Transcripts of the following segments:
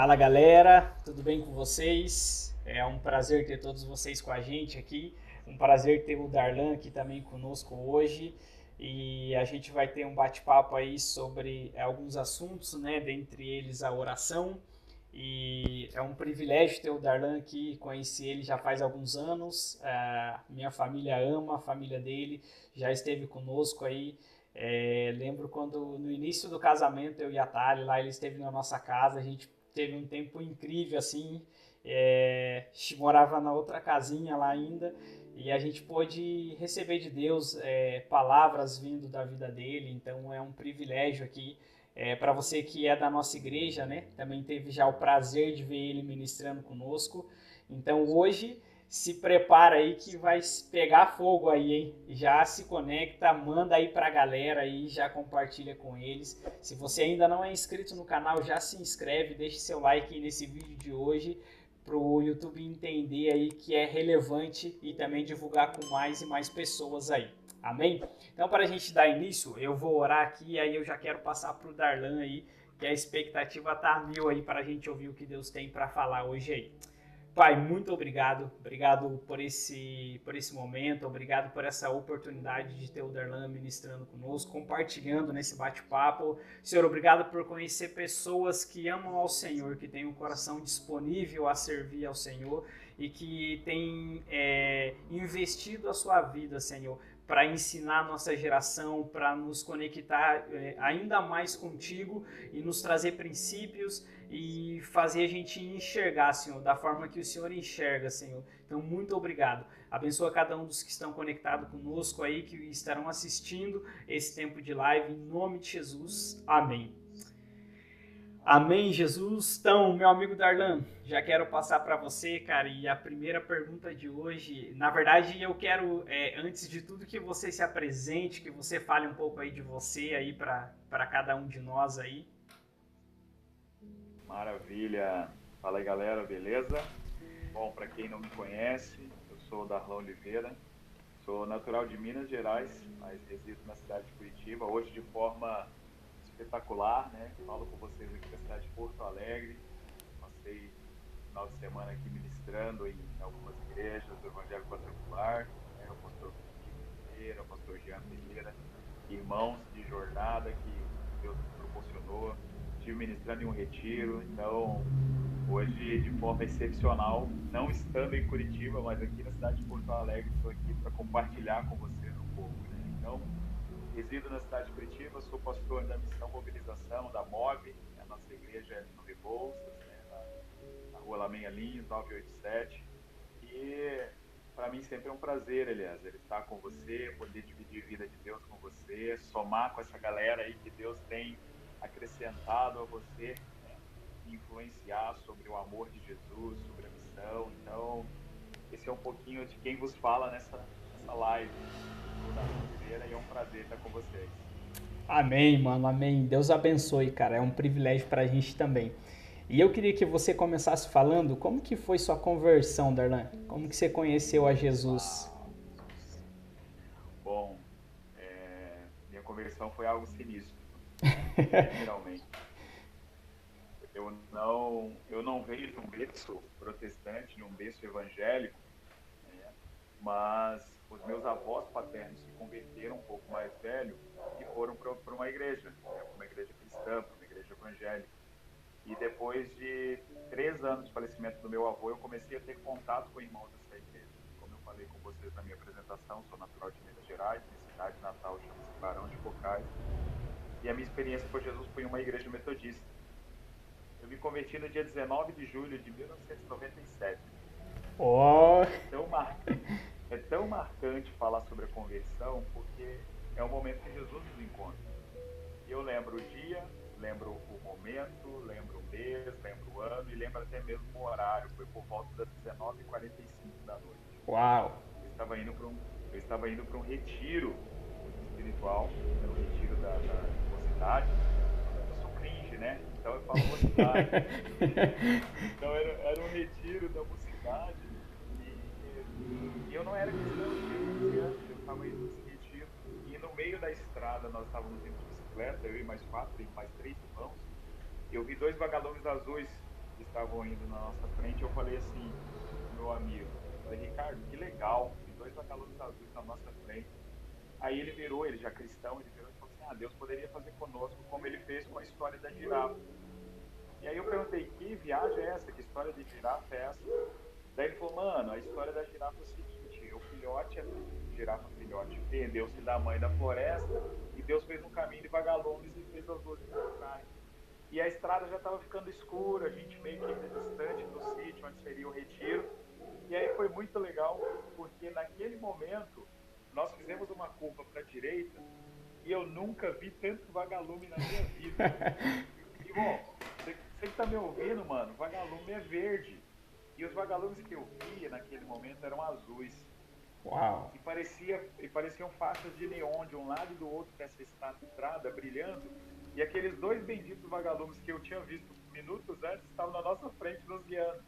Fala galera, tudo bem com vocês? É um prazer ter todos vocês com a gente aqui. Um prazer ter o Darlan aqui também conosco hoje. E a gente vai ter um bate-papo aí sobre alguns assuntos, né? Dentre eles a oração. E é um privilégio ter o Darlan aqui. Conheci ele já faz alguns anos. Minha família ama a família dele, já esteve conosco aí. Lembro quando no início do casamento eu e a Thali, lá ele esteve na nossa casa, a gente teve um tempo incrível assim, morava na outra casinha lá ainda e a gente pôde receber de Deus palavras vindo da vida dele, então é um privilégio aqui. Para você que é da nossa igreja, né? Também teve já o prazer de ver ele ministrando conosco. Então hoje se prepara aí que vai pegar fogo aí, hein? Já se conecta, manda aí pra galera aí, já compartilha com eles. Se você ainda não é inscrito no canal, já se inscreve, deixe seu like aí nesse vídeo de hoje pro YouTube entender aí que é relevante e também divulgar com mais e mais pessoas aí. Amém? Então, para a gente dar início, eu vou orar aqui e aí eu já quero passar pro Darlan aí, que a expectativa tá mil aí para a gente ouvir o que Deus tem para falar hoje aí. Pai, muito obrigado. Obrigado por esse momento. Obrigado por essa oportunidade de ter o Darlan ministrando conosco, compartilhando nesse bate-papo. Senhor, obrigado por conhecer pessoas que amam ao Senhor, que têm um coração disponível a servir ao Senhor e que têm investido a sua vida, Senhor, para ensinar a nossa geração, para nos conectar ainda mais contigo e nos trazer princípios e fazer a gente enxergar, Senhor, da forma que o Senhor enxerga, Senhor. Então, muito obrigado. Abençoa cada um dos que estão conectados conosco aí, que estarão assistindo esse tempo de live, em nome de Jesus. Amém. Amém, Jesus. Então, meu amigo Darlan, já quero passar para você, cara, e a primeira pergunta de hoje, na verdade, eu quero, antes de tudo, que você se apresente, que você fale um pouco aí de você aí para cada um de nós aí. Maravilha. Fala aí, galera, beleza? Bom, para quem não me conhece, eu sou o Darlan Oliveira, sou natural de Minas Gerais, mas resido na cidade de Curitiba, hoje de forma espetacular, né? Falo com vocês aqui da cidade de Porto Alegre. Passei final de semana aqui ministrando em algumas igrejas do Evangelho Quadrangular, né? O pastor Kiko Ferreira, o pastor Jean Ferreira, irmãos de jornada que Deus nos proporcionou. Estive ministrando em um retiro, então hoje de forma excepcional, não estando em Curitiba, mas aqui na cidade de Porto Alegre, estou aqui para compartilhar com vocês um pouco, né? Então, resido na cidade de Curitiba, sou pastor da Missão Mobilização, da MOB, a nossa igreja é no Rebouças, né, na rua Lamenha Lins, 987. E para mim sempre é um prazer, Eliezer, estar com você, poder dividir a vida de Deus com você, somar com essa galera aí que Deus tem acrescentado a você, né, influenciar sobre o amor de Jesus, sobre a missão. Então, esse é um pouquinho de quem vos fala nessa live. Eu sou o Darlan Oliveira e é um prazer estar com vocês. Amém, mano, amém. Deus abençoe, cara. É um privilégio pra gente também. E eu queria que você começasse falando como que foi sua conversão, Darlan? Como que você conheceu a Jesus? Uau! Bom, minha conversão foi algo sinistro, literalmente. Eu não venho de um berço protestante, de um berço evangélico, né? Mas os meus avós paternos se converteram um pouco mais velho e foram para uma igreja, né? Para uma igreja cristã, para uma igreja evangélica. E depois de 3 anos de falecimento do meu avô, eu comecei a ter contato com irmãos dessa igreja. Como eu falei com vocês na minha apresentação, sou natural de Minas Gerais, minha cidade natal chama-se Barão de Cocais. E a minha experiência com Jesus foi em uma igreja metodista. Eu me converti no dia 19 de julho de 1997. Oh, É tão, mar... é tão marcante falar sobre a conversão porque é o momento que Jesus nos encontra. E eu lembro o dia, lembro o momento, lembro o mês, lembro o ano e lembro até mesmo o horário. Foi por volta das 19h45 da noite. uau. Eu estava indo para um, eu estava indo para um retiro espiritual, era um retiro de mocidade. Eu sou cringe, né? Então eu falo mocidade. Então era um retiro da mocidade e eu não era cristão, eu tinha 15 anos, eu estava indo nesse retiro e no meio da estrada nós estávamos indo de bicicleta, eu e mais três irmãos, eu vi dois vagalumes azuis que estavam indo na nossa frente, eu falei assim pro meu amigo, falei, Ricardo, que legal, tem dois vagalumes azuis na nossa frente. Aí ele virou, ele já cristão, ele virou e falou assim, Deus poderia fazer conosco como ele fez com a história da girafa. E aí eu perguntei, que viagem é essa? Que história de girafa é essa? Daí ele falou, mano, a história da girafa é o seguinte, o filhote, a girafa filhote, perdeu-se da mãe da floresta e Deus fez um caminho de vagalumes e fez as duas encontrarem. E a estrada já estava ficando escura, a gente meio que ainda distante do sítio onde seria o retiro. E aí foi muito legal, porque naquele momento nós fizemos uma curva para a direita e eu nunca vi tanto vagalume na minha vida. E, bom, você que está me ouvindo, mano, vagalume é verde. E os vagalumes que eu via naquele momento eram azuis. Uau! E pareciam faixas de neon de um lado e do outro dessa estrada brilhando. E aqueles dois benditos vagalumes que eu tinha visto minutos antes estavam na nossa frente nos guiando.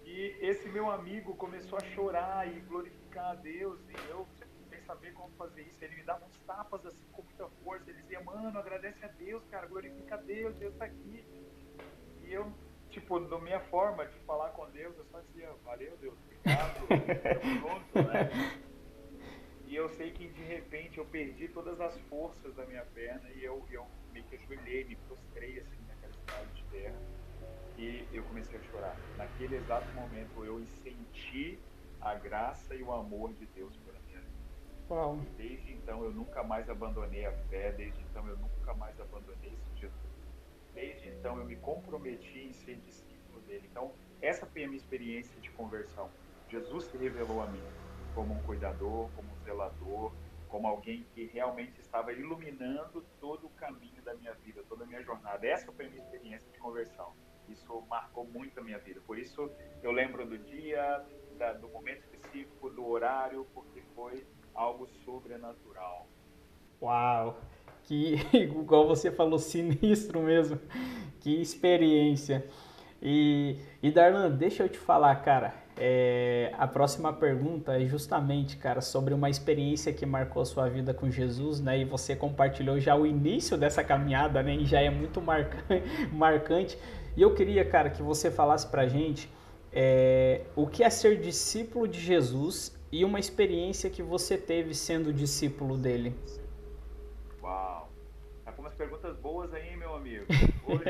E esse meu amigo começou a chorar e glorificar a Deus, e eu, sem saber como fazer isso, ele me dava uns tapas assim com muita força. Ele dizia, mano, agradece a Deus, cara, glorifica a Deus, Deus tá aqui. E eu, tipo, da minha forma de falar com Deus, eu só dizia, valeu, Deus, obrigado, tamo junto, né? E eu sei que de repente eu perdi todas as forças da minha perna e eu meio que ajoelhei, me prostrei assim naquela estrada de terra e eu comecei a chorar. Naquele exato momento eu senti a graça e o amor de Deus pela minha vida. Uau! E desde então eu nunca mais abandonei a fé, desde então eu nunca mais abandonei esse Jesus. Desde então eu me comprometi em ser discípulo dele. Então, essa foi a minha experiência de conversão. Jesus se revelou a mim como um cuidador, como um zelador, como alguém que realmente estava iluminando todo o caminho da minha vida, toda a minha jornada. Essa foi a minha experiência de conversão. Isso marcou muito a minha vida. Por isso eu lembro do dia, do momento específico, do horário, porque foi algo sobrenatural. Uau! Que, igual você falou, sinistro mesmo. Que experiência. E Darlan, deixa eu te falar, cara. A próxima pergunta é justamente, cara, sobre uma experiência que marcou a sua vida com Jesus, né? E você compartilhou já o início dessa caminhada, né? E já é muito marcante. E eu queria, cara, que você falasse pra gente o que é ser discípulo de Jesus e uma experiência que você teve sendo discípulo dele. Uau! Tá com umas perguntas boas aí, meu amigo. Poxa,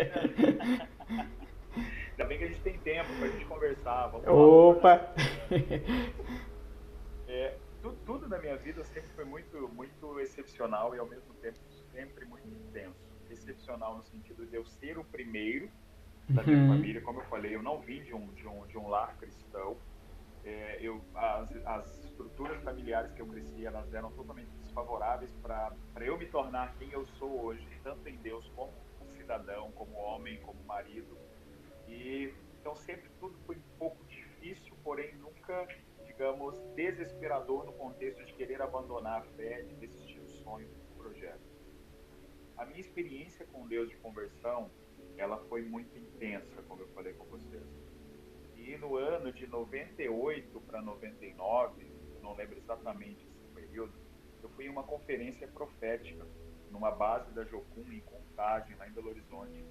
ainda bem que a gente tem tempo para a gente conversar. Vamos lá, vamos tornar Opa! isso dinâmico. Tudo na minha vida sempre foi muito, muito excepcional e ao mesmo tempo sempre muito intenso. Excepcional no sentido de eu ser o primeiro da minha Uhum. família, como eu falei, eu não vim de um lar cristão. As estruturas familiares que eu cresci, elas eram totalmente desfavoráveis para eu me tornar quem eu sou hoje, tanto em Deus como cidadão, como homem, como marido. E então sempre tudo foi um pouco difícil, porém nunca, digamos, desesperador no contexto de querer abandonar a fé, de desistir do sonho, do projeto. A minha experiência com Deus de conversão, ela foi muito intensa, como eu falei com vocês. E no ano de 98 para 99, eu não lembro exatamente esse período, eu fui em uma conferência profética numa base da Jocum em Contagem, lá em Belo Horizonte.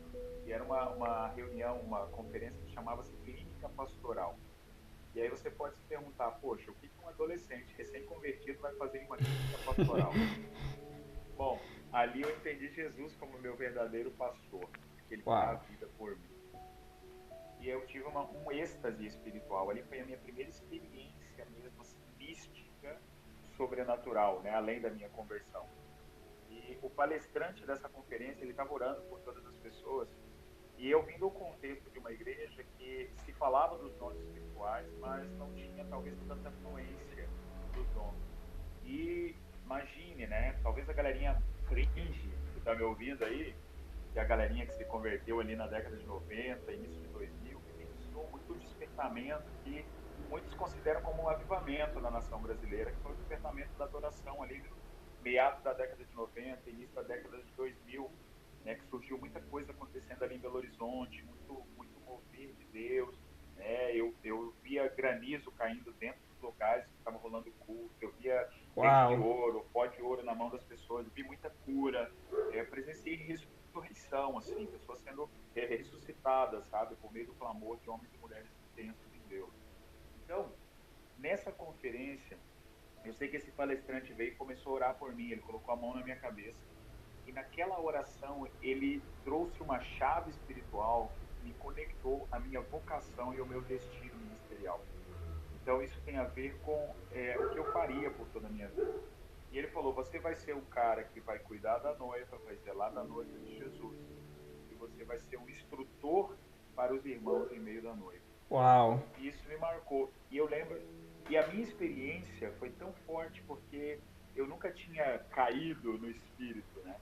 E era uma reunião, uma conferência que chamava-se Clínica Pastoral. E aí você pode se perguntar, poxa, o que um adolescente recém-convertido vai fazer em uma clínica pastoral? Bom, ali eu entendi Jesus como meu verdadeiro pastor, aquele que dá a Uau! vida por mim. E eu tive um êxtase espiritual. Ali foi a minha primeira experiência mesmo, assim, mística, sobrenatural, né? Além da minha conversão. E o palestrante dessa conferência, ele estava orando por todas as pessoas. E eu vim do contexto de uma igreja que se falava dos dons espirituais, mas não tinha talvez tanta fluência dos dons. E imagine, né? Talvez a galerinha cringe que está me ouvindo aí, que é a galerinha que se converteu ali na década de 90, início de 2000, vivenciou muito o despertamento que muitos consideram como um avivamento na nação brasileira, que foi o despertamento da adoração ali no meados da década de 90, início da década de 2000, né, que surgiu muita coisa acontecendo ali em Belo Horizonte, muito, muito mover de Deus, né? Eu via granizo caindo dentro dos locais que estavam rolando culto, eu via dente de Uau! ouro, pó de ouro na mão das pessoas, eu vi muita cura, presenciei ressurreição, assim, pessoas sendo ressuscitadas, sabe, por meio do clamor de homens e mulheres intensos em Deus. Então, nessa conferência, eu sei que esse palestrante veio e começou a orar por mim, ele colocou a mão na minha cabeça, e naquela oração ele trouxe uma chave espiritual que me conectou à minha vocação e ao meu destino ministerial. Então, isso tem a ver com o que eu faria por toda a minha vida. E ele falou: você vai ser o cara que vai cuidar da noiva, vai zelar da noiva de Jesus. E você vai ser um instrutor para os irmãos em meio da noiva. Uau! E isso me marcou. E eu lembro, e a minha experiência foi tão forte porque eu nunca tinha caído no espírito, né?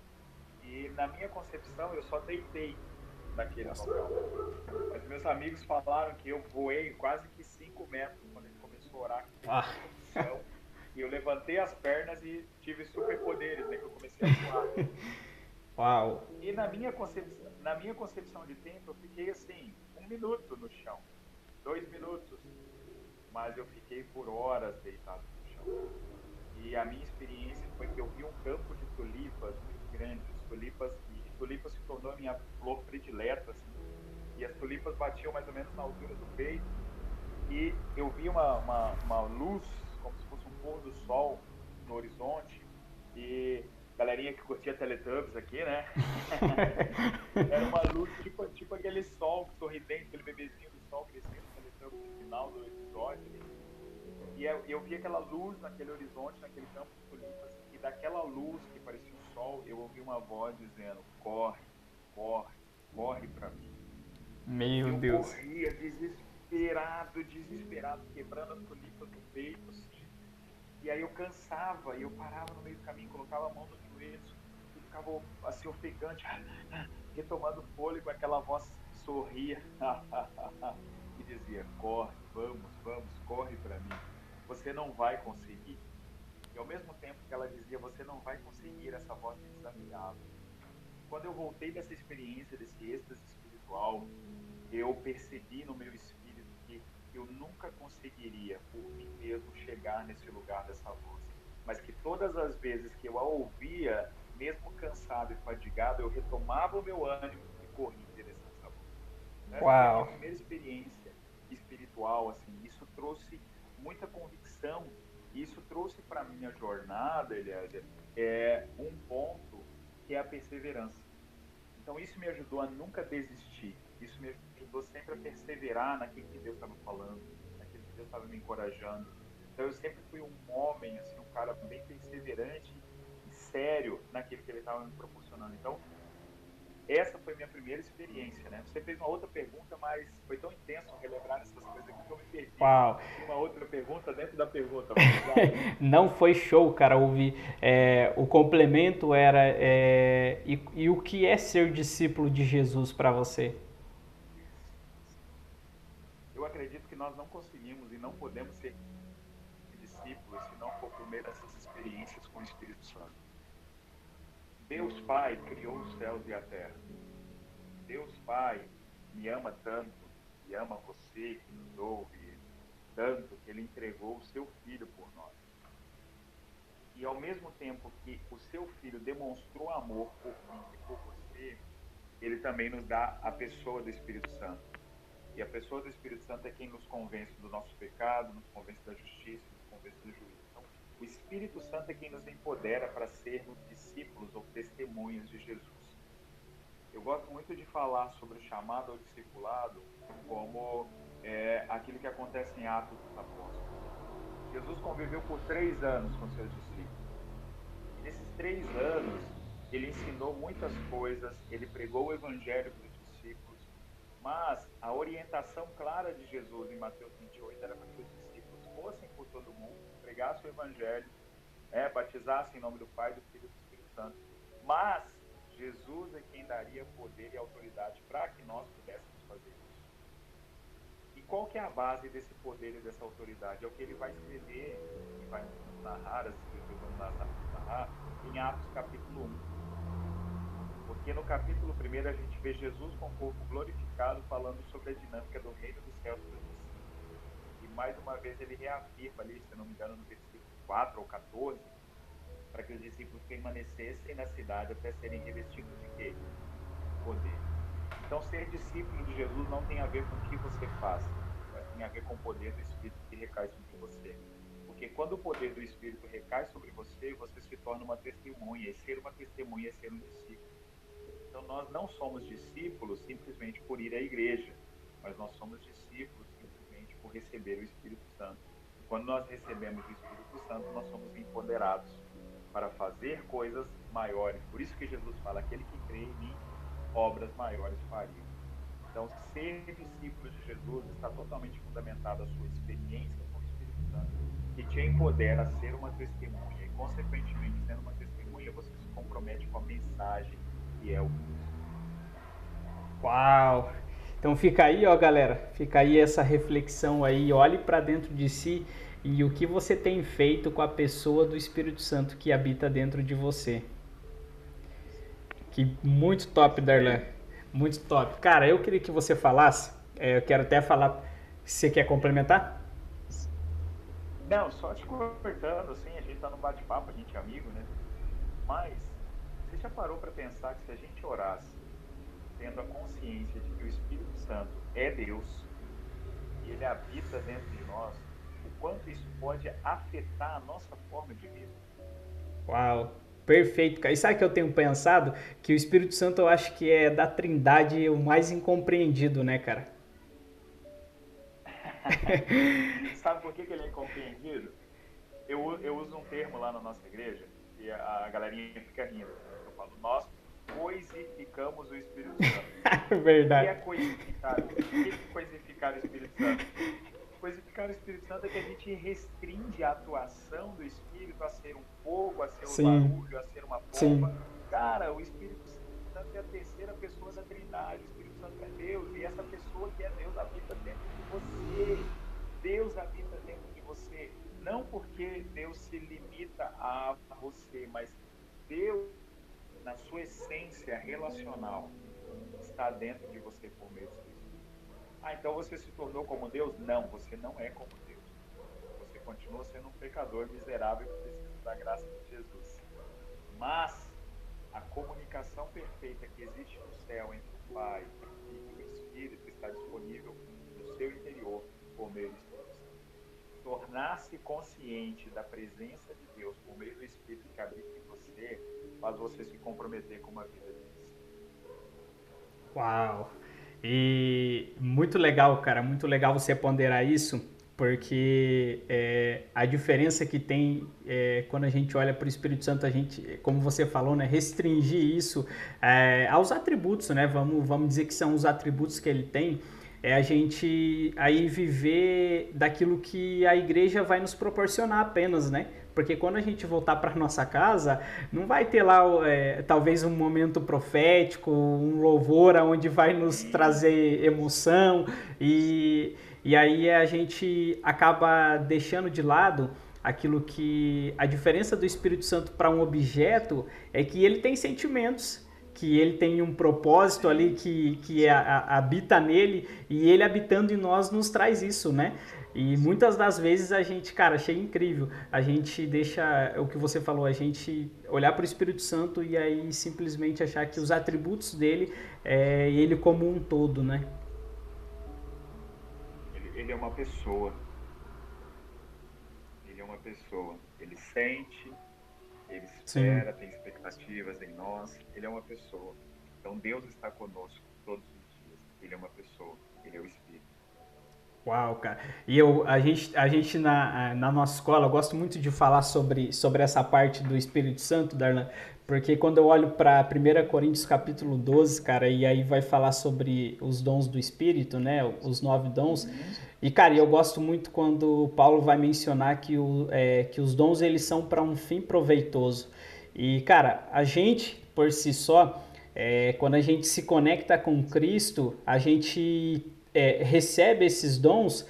E na minha concepção eu só deitei naquele local. Mas meus amigos falaram que eu voei quase que 5 metros quando ele começou a orar, que teve tanta unção. E eu levantei as pernas e tive superpoderes, né? Que eu comecei a voar. Uau! E na minha concepção de tempo, eu fiquei assim, 1 minuto no chão, 2 minutos. Mas eu fiquei por horas deitado no chão. E a minha experiência foi que eu vi um campo de tulipas muito grande, e tulipas se tornou a minha flor predileta, assim. E as tulipas batiam mais ou menos na altura do peito. E eu vi uma luz, como se fosse um pôr do sol no horizonte. E galerinha que curtia Teletubbies aqui, né? Era uma luz tipo aquele sol sorridente, aquele bebezinho do sol crescendo no Teletubbies no final do episódio ali. E eu vi aquela luz naquele horizonte, naquele campo de tulipas, e daquela luz que parecia um sol, eu ouvi uma voz dizendo: corre, corre, corre para mim. Meu Eu Deus! corria desesperado, desesperado, quebrando as tulipas no peito, assim. E aí eu cansava, e eu parava no meio do caminho, colocava a mão nos joelhos, e ficava assim ofegante, retomando fôlego, aquela voz sorria e dizia: corre, vamos, vamos, corre para mim. Você não vai conseguir. E ao mesmo tempo que ela dizia: você não vai conseguir, essa voz me desafiava. E quando eu voltei dessa experiência, desse êxtase espiritual, eu percebi no meu espírito que eu nunca conseguiria, por mim mesmo, chegar nesse lugar dessa voz. Mas que todas as vezes que eu a ouvia, mesmo cansado e fadigado, eu retomava o meu ânimo e corria em direção a essa voz. Essa foi a minha Uau! primeira experiência espiritual, assim. Isso trouxe muita convicção. E isso trouxe para a minha jornada, Eliezer, um ponto que é a perseverança. Então, isso me ajudou a nunca desistir. Isso me ajudou sempre a perseverar naquilo que Deus estava falando, naquilo que Deus estava me encorajando. Então, eu sempre fui um homem, assim, um cara bem perseverante e sério naquilo que Ele estava me proporcionando. Então, essa foi minha primeira experiência, né? Você fez uma outra pergunta, mas foi tão intenso relembrar essas coisas aqui que eu me perdi. Uau! Tinha uma outra pergunta dentro da pergunta, vamos lá. Não foi show, cara, ouvir. O complemento era e o que é ser discípulo de Jesus para você? Eu acredito que nós não conseguimos e não podemos ser discípulos se não for por meio dessas experiências com o Espírito Santo. Deus Pai criou os céus e a terra. Deus Pai me ama tanto, e ama você que nos ouve, tanto que Ele entregou o seu Filho por nós. E ao mesmo tempo que o seu Filho demonstrou amor por mim e por você, Ele também nos dá a pessoa do Espírito Santo. E a pessoa do Espírito Santo é quem nos convence do nosso pecado, nos convence da justiça, nos convence do juízo. Então, o Espírito Santo é quem nos empodera para sermos discípulos ou testemunhas de Jesus. Eu gosto muito de falar sobre o chamado ao discipulado como aquilo que acontece em Atos dos Apóstolos. Jesus conviveu por 3 anos com seus discípulos. E nesses 3 anos, ele ensinou muitas coisas, ele pregou o evangelho para os discípulos, mas a orientação clara de Jesus em Mateus 28 era para que os discípulos fossem por todo mundo, pregassem o evangelho, batizassem em nome do Pai, do Filho e do Espírito Santo. Mas Jesus é quem daria poder e autoridade para que nós pudéssemos fazer isso. E qual que é a base desse poder e dessa autoridade? É o que ele vai escrever e vai nos narrar, as escrituras vão nos narrar, em Atos capítulo 1. Porque no capítulo 1 a gente vê Jesus com o corpo glorificado falando sobre a dinâmica do reino dos céus para os discípulos. E mais uma vez ele reafirma ali, se não me engano, no versículo 4 ou 14, para que os discípulos permanecessem na cidade até serem revestidos de quê? poder. Então, ser discípulo de Jesus não tem a ver com o que você faz, mas tem a ver com o poder do Espírito que recai sobre você. Porque quando o poder do Espírito recai sobre você, você se torna uma testemunha. E ser uma testemunha é ser um discípulo. Então, nós não somos discípulos simplesmente por ir à igreja, mas nós somos discípulos simplesmente por receber o Espírito Santo. E quando nós recebemos o Espírito Santo, nós somos empoderados para fazer coisas maiores. Por isso que Jesus fala: aquele que crê em mim, obras maiores faria. Então, ser discípulo de Jesus está totalmente fundamentado a sua experiência com o Espírito Santo, que te empodera a ser uma testemunha. E, consequentemente, sendo uma testemunha, você se compromete com a mensagem que é o Cristo. Uau! Então fica aí, ó, galera, fica aí essa reflexão aí, olhe para dentro de si e o que você tem feito com a pessoa do Espírito Santo que habita dentro de você. Que muito top, Darlan. Muito top. Cara, eu queria que você falasse, eu quero até falar, você quer complementar? Não, só te cortando, assim, a gente tá no bate-papo, a gente é amigo, né? Mas, você já parou para pensar que se a gente orasse, tendo a consciência de que o Espírito Santo é Deus e ele habita dentro de nós, o quanto isso pode afetar a nossa forma de vida? Uau, perfeito, cara. E sabe o que eu tenho pensado? Que o Espírito Santo eu acho que é da Trindade o mais incompreendido, né, cara? Sabe por que ele é incompreendido? Eu uso um termo lá na nossa igreja e a galerinha fica rindo. Eu falo: nós coisificamos o Espírito Santo. O que é Verdade. coisificar? O que é coisificar o Espírito Santo? Coisificar o Espírito Santo é que a gente restringe a atuação do Espírito a ser um fogo, a ser um Sim, barulho, a ser uma sim. pomba. Cara, o Espírito Santo é a terceira pessoa da Trindade. O Espírito Santo é Deus. E essa pessoa que é Deus habita dentro de você. Deus habita dentro de você. Não porque Deus se limita a você, mas Deus, na sua essência relacional, está dentro de você por meio do seu Espírito. Ah, então você se tornou como Deus? Não, você não é como Deus. Você continua sendo um pecador miserável que precisa da graça de Jesus. Mas a comunicação perfeita que existe no céu entre o Pai, o Filho e o Espírito está disponível no seu interior por meio do Espírito Santo. Tornar-se consciente da presença de Deus por meio do Espírito que habita em você faz você se comprometer com uma vida de discípulo. Uau! E muito legal, cara, muito legal você ponderar isso, porque a diferença que tem quando a gente olha para o Espírito Santo, a gente, como você falou, né, restringir isso aos atributos, né? Vamos dizer que são os atributos que ele tem, é a gente aí viver daquilo que a igreja vai nos proporcionar apenas, né? Porque quando a gente voltar para nossa casa, não vai ter lá talvez um momento profético, um louvor onde vai nos trazer emoção e aí a gente acaba deixando de lado aquilo que a diferença do Espírito Santo para um objeto é que ele tem sentimentos, que ele tem um propósito ali que habita nele e ele habitando em nós nos traz isso, né? E muitas das vezes a gente, cara, achei incrível, a gente deixa o que você falou, a gente olhar para o Espírito Santo e aí simplesmente achar que os atributos dele é ele como um todo, né? Ele é uma pessoa. Ele é uma pessoa. Ele sente, ele Sim. espera, tem expectativas em nós. Ele é uma pessoa. Então Deus está conosco todos os dias. Ele é uma pessoa. Ele é o Espírito. Uau, cara. E a gente na nossa escola, eu gosto muito de falar sobre essa parte do Espírito Santo, Darlan, porque quando eu olho para 1 Coríntios capítulo 12, cara, e aí vai falar sobre os dons do Espírito, né, os 9 dons, e cara, eu gosto muito quando Paulo vai mencionar que os dons eles são para um fim proveitoso. E cara, a gente, por si só, quando a gente se conecta com Cristo, a gente recebe esses dons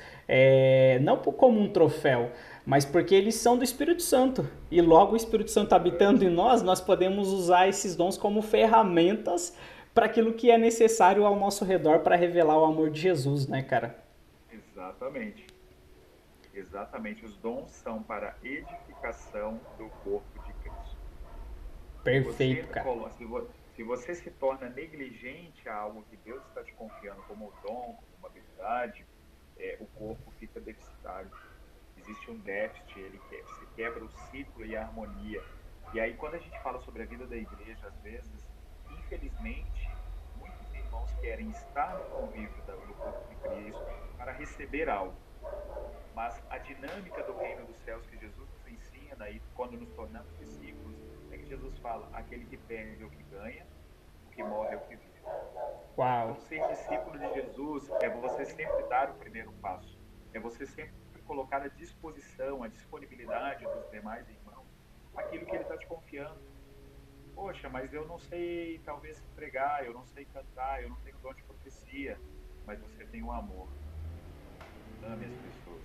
não como um troféu, mas porque eles são do Espírito Santo. E logo o Espírito Santo habitando em nós, nós podemos usar esses dons como ferramentas para aquilo que é necessário ao nosso redor para revelar o amor de Jesus, né, cara? Exatamente. Exatamente. Os dons são para edificação do corpo de Cristo. Se você, Perfeito, cara. Se você se torna negligente a algo que Deus está te confiando como dom, como uma habilidade, o corpo fica deficitário. Existe um déficit, se quebra o ciclo e a harmonia. E aí, quando a gente fala sobre a vida da igreja, às vezes, infelizmente, muitos irmãos querem estar no convívio do corpo de Cristo para receber algo. Mas a dinâmica do reino dos céus que Jesus nos ensina, e quando nos tornamos discípulos, é que Jesus fala: aquele que perde é o que ganha, o que morre é o que vive. Uau. Então, ser discípulo de Jesus é você sempre dar o primeiro passo, é você sempre colocar à disposição, à disponibilidade dos demais irmãos, aquilo que ele está te confiando. Poxa, mas eu não sei talvez pregar, eu não sei cantar, eu não tenho dom de profecia, mas você tem um amor. Ame as pessoas.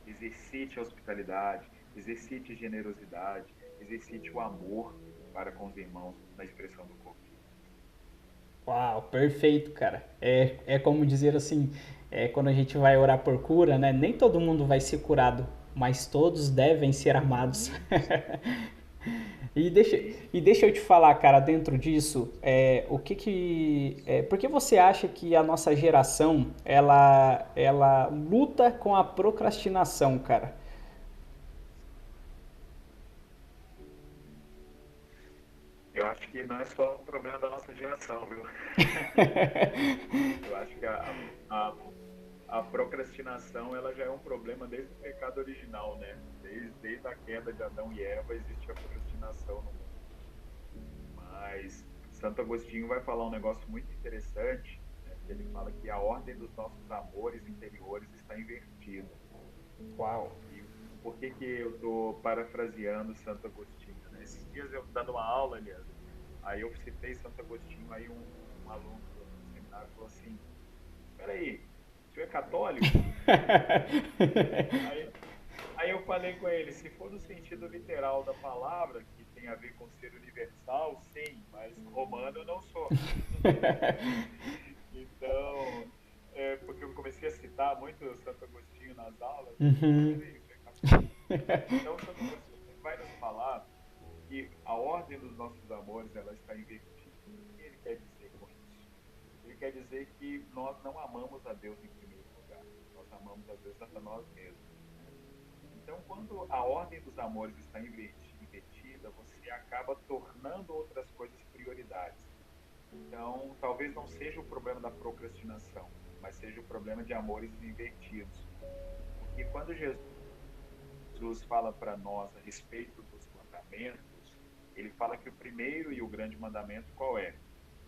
Exercite a hospitalidade, exercite a generosidade, exercite o amor para com os irmãos na expressão do corpo de Cristo. Uau, perfeito, cara. É como dizer assim, quando a gente vai orar por cura, né? Nem todo mundo vai ser curado, mas todos devem ser amados. E deixa eu te falar, cara, dentro disso, por que você acha que a nossa geração, ela luta com a procrastinação, cara? Eu acho que não é só um problema da nossa geração, viu? Eu acho que a, a procrastinação ela já é um problema desde o pecado original, né? Desde a queda de Adão e Eva existe a procrastinação no mundo. Mas Santo Agostinho vai falar um negócio muito interessante, né? Que ele fala que a ordem dos nossos amores interiores está invertida. Uau. E por que que eu estou parafraseando Santo Agostinho, né? Esses dias eu dando uma aula, aliás, aí eu citei Santo Agostinho, aí um aluno do seminário falou assim: peraí, o senhor é católico? Aí, aí eu falei com ele, se for no sentido literal da palavra, que tem a ver com ser universal, sim, mas romano eu não sou. Então, porque eu comecei a citar muito Santo Agostinho nas aulas, ele falou, Uhum. peraí, você é católico? Então, Santo Agostinho vai nos falar que a ordem dos nossos amores ela está invertida. O que ele quer dizer com isso? Ele quer dizer que nós não amamos a Deus em primeiro lugar. Nós amamos, às vezes, a nós mesmos. Né? Então, quando a ordem dos amores está invertida, você acaba tornando outras coisas prioridades. Então, talvez não seja o problema da procrastinação, mas seja o problema de amores invertidos. Porque quando Jesus fala para nós a respeito dos mandamentos, ele fala que o primeiro e o grande mandamento qual é?